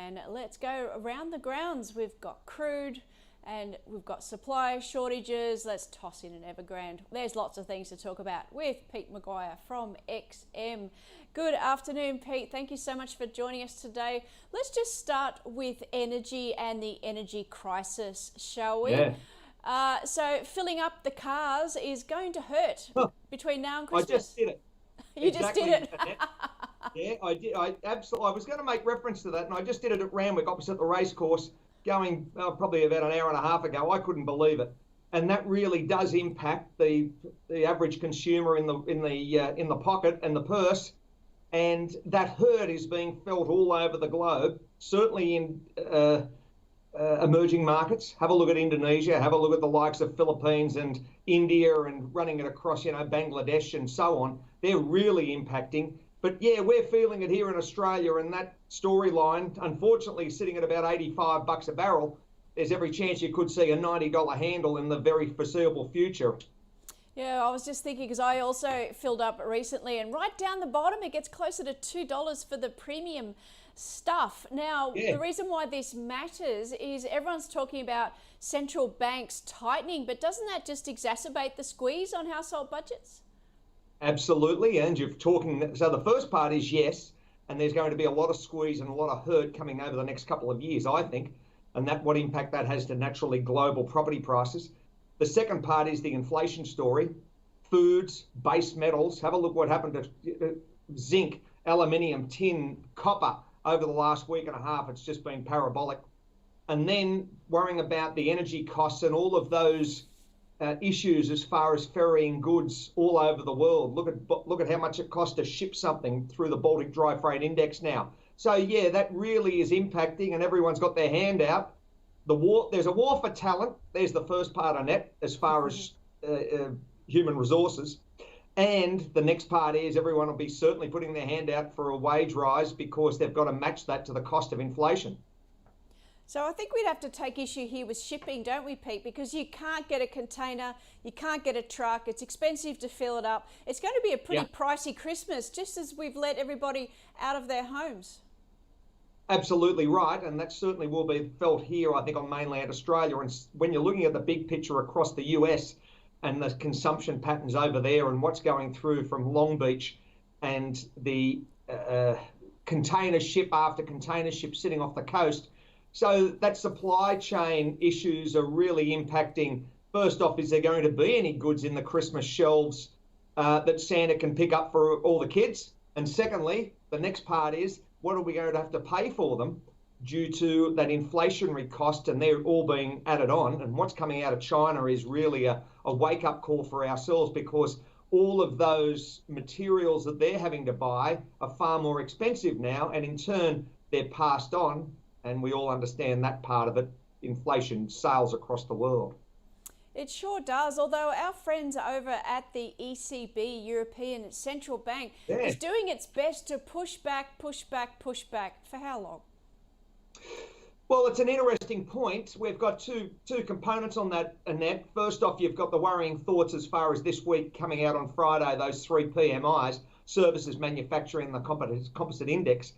and let's go around the grounds. We've got crude and we've got supply shortages. Let's toss in an Evergrande. There's lots of things to talk about with Pete McGuire from XM. Good afternoon, Pete. Thank you so much for joining us today. Let's just start with energy and the energy crisis, shall we? Yeah. So filling up the cars is going to hurt between now and Christmas. I just did it. You exactly. just did it. Yeah, I did. I absolutely. I was going to make reference to that, and I just did it at Randwick, opposite the racecourse, going probably about an hour and a half ago. I couldn't believe it, and that really does impact the average consumer in the pocket and the purse, and that hurt is being felt all over the globe. Certainly in emerging markets. Have a look at Indonesia. Have a look at the likes of Philippines and India, and running it across Bangladesh and so on. They're really impacting. But yeah, we're feeling it here in Australia, and that storyline, unfortunately, sitting at about $85 a barrel. There's every chance you could see a $90 handle in the very foreseeable future. Yeah, I was just thinking, because I also filled up recently, and right down the bottom it gets closer to $2 for the premium stuff. Now, The reason why this matters is everyone's talking about central banks tightening, but doesn't that just exacerbate the squeeze on household budgets? Absolutely, and you're talking, so the first part is yes, and there's going to be a lot of squeeze and a lot of hurt coming over the next couple of years, I think, and that what impact that has to naturally global property prices. The second part is the inflation story. Foods, base metals, have a look what happened to zinc, aluminium, tin, copper over the last week and a half. It's just been parabolic. And then worrying about the energy costs and all of those issues as far as ferrying goods all over the world. Look at how much it costs to ship something through the Baltic Dry Freight Index now. So yeah, that really is impacting, and everyone's got their hand out. There's a war for talent. There's the first part, Annette, as far as human resources. And the next part is everyone will be certainly putting their hand out for a wage rise, because they've got to match that to the cost of inflation. So I think we'd have to take issue here with shipping, don't we, Pete? Because you can't get a container, you can't get a truck, it's expensive to fill it up. It's going to be a pretty pricey Christmas, just as we've let everybody out of their homes. Absolutely right, and that certainly will be felt here, I think, on mainland Australia. And when you're looking at the big picture across the US and the consumption patterns over there and what's going through from Long Beach and the container ship after container ship sitting off the coast, so that supply chain issues are really impacting. First off, is there going to be any goods in the Christmas shelves that Santa can pick up for all the kids? And secondly, the next part is, what are we going to have to pay for them due to that inflationary cost, and they're all being added on? And what's coming out of China is really a wake-up call for ourselves, because all of those materials that they're having to buy are far more expensive now, and in turn they're passed on, and we all understand that part of it, inflation, sales across the world. It sure does, although our friends over at the ECB, European Central Bank, is doing its best to push back. For how long? Well, it's an interesting point. We've got two components on that, Annette. First off, you've got the worrying thoughts as far as this week coming out on Friday, those three PMIs, services, manufacturing, the composite index.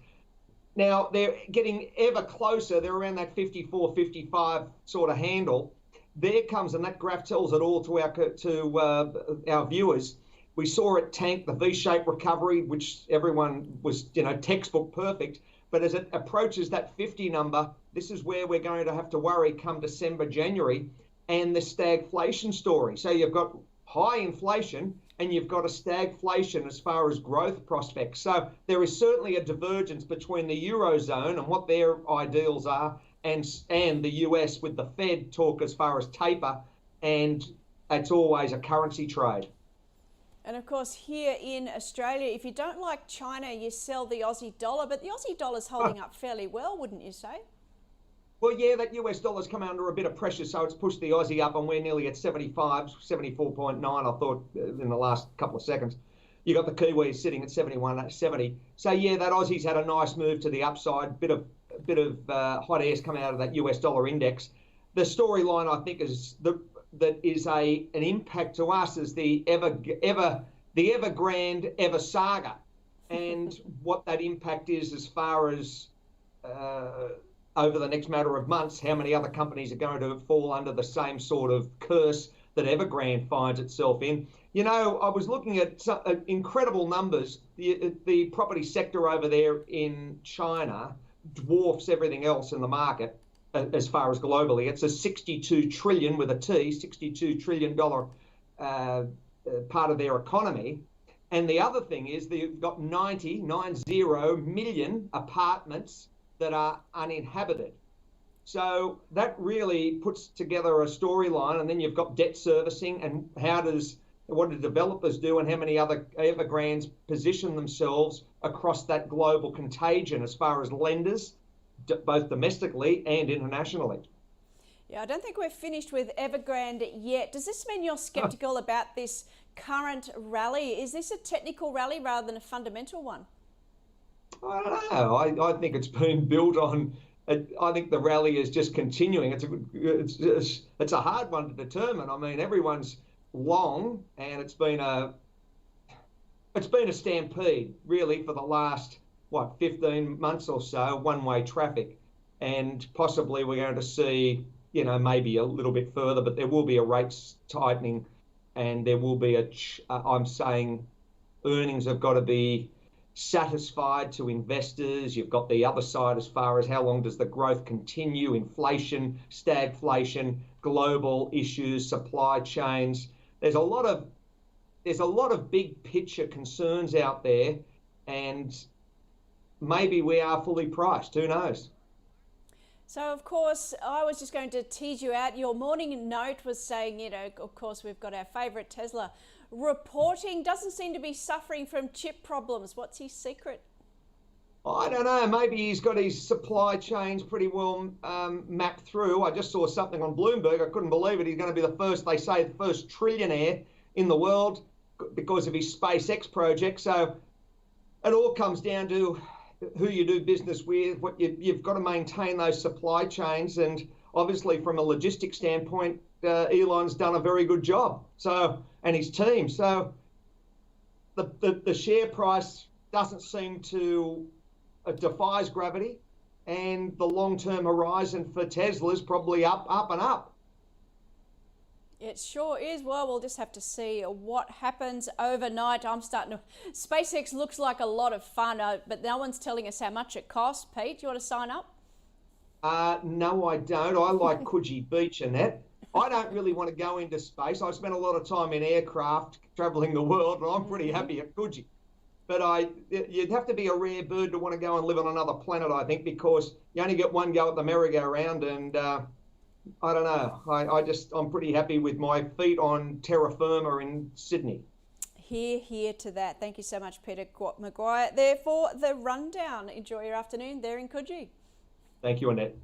Now, they're getting ever closer. They're around that 54, 55 sort of handle. There comes, and that graph tells it all to our viewers. We saw it tank, the V-shaped recovery, which everyone was, textbook perfect. But as it approaches that 50 number, this is where we're going to have to worry come December, January, and the stagflation story. So you've got high inflation and you've got a stagflation as far as growth prospects. So there is certainly a divergence between the Eurozone and what their ideals are and the US with the Fed talk as far as taper, and it's always a currency trade. And of course, here in Australia, if you don't like China, you sell the Aussie dollar, but the Aussie dollar's holding up fairly well, wouldn't you say? Well, yeah, that US dollar's come under a bit of pressure, so it's pushed the Aussie up, and we're nearly at 75, 74.9, I thought, in the last couple of seconds. You got the Kiwis sitting at 71.70. So yeah, that Aussie's had a nice move to the upside, bit of hot air's coming out of that US dollar index. The storyline, I think, is that is an impact to us is the Evergrande saga, and what that impact is as far as over the next matter of months, how many other companies are going to fall under the same sort of curse that Evergrande finds itself in. You know, I was looking at some incredible numbers. The property sector over there in China dwarfs everything else in the market as far as globally. It's a 62 trillion with a T, $62 trillion part of their economy. And the other thing is they've got 90 million apartments that are uninhabited. So that really puts together a storyline. And then you've got debt servicing and what do developers do and how many other Evergrandes position themselves across that global contagion as far as lenders, both domestically and internationally. Yeah, I don't think we're finished with Evergrande yet. Does this mean you're sceptical about this current rally? Is this a technical rally rather than a fundamental one? I don't know. I think it's been built on. I think the rally is just continuing. It's a hard one to determine. I mean, everyone's long, and it's been a stampede really for the last 15 months or so, one-way traffic, and possibly we're going to see, you know, maybe a little bit further, but there will be a rates tightening, and there will be I'm saying earnings have got to be satisfied to investors. You've got the other side as far as how long does the growth continue, inflation, stagflation, global issues, supply chains. There's a lot of big picture concerns out there, and maybe we are fully priced. Who knows? So, of course, I was just going to tease you out. Your morning note was saying, you know, of course, we've got our favourite Tesla reporting. Doesn't seem to be suffering from chip problems. What's his secret? I don't know. Maybe he's got his supply chains pretty well mapped through. I just saw something on Bloomberg. I couldn't believe it. He's going to be the first trillionaire in the world because of his SpaceX project. So it all comes down to who you do business with. You've got to maintain those supply chains, and obviously from a logistics standpoint, Elon's done a very good job. So, and his team. So the share price doesn't seem to defies gravity, and the long-term horizon for Tesla is probably up and up. It sure is. Well, we'll just have to see what happens overnight. SpaceX looks like a lot of fun, but no one's telling us how much it costs. Pete, do you want to sign up? No, I don't. I like Coogee Beach, Annette. I don't really want to go into space. I spent a lot of time in aircraft traveling the world, and I'm pretty happy at Coogee. But you'd have to be a rare bird to want to go and live on another planet, I think, because you only get one go at the merry-go-round, and I don't know. I'm pretty happy with my feet on terra firma in Sydney. Hear to that. Thank you so much, Peter McGuire, there for the rundown. Enjoy your afternoon there in Coogee. Thank you, Annette.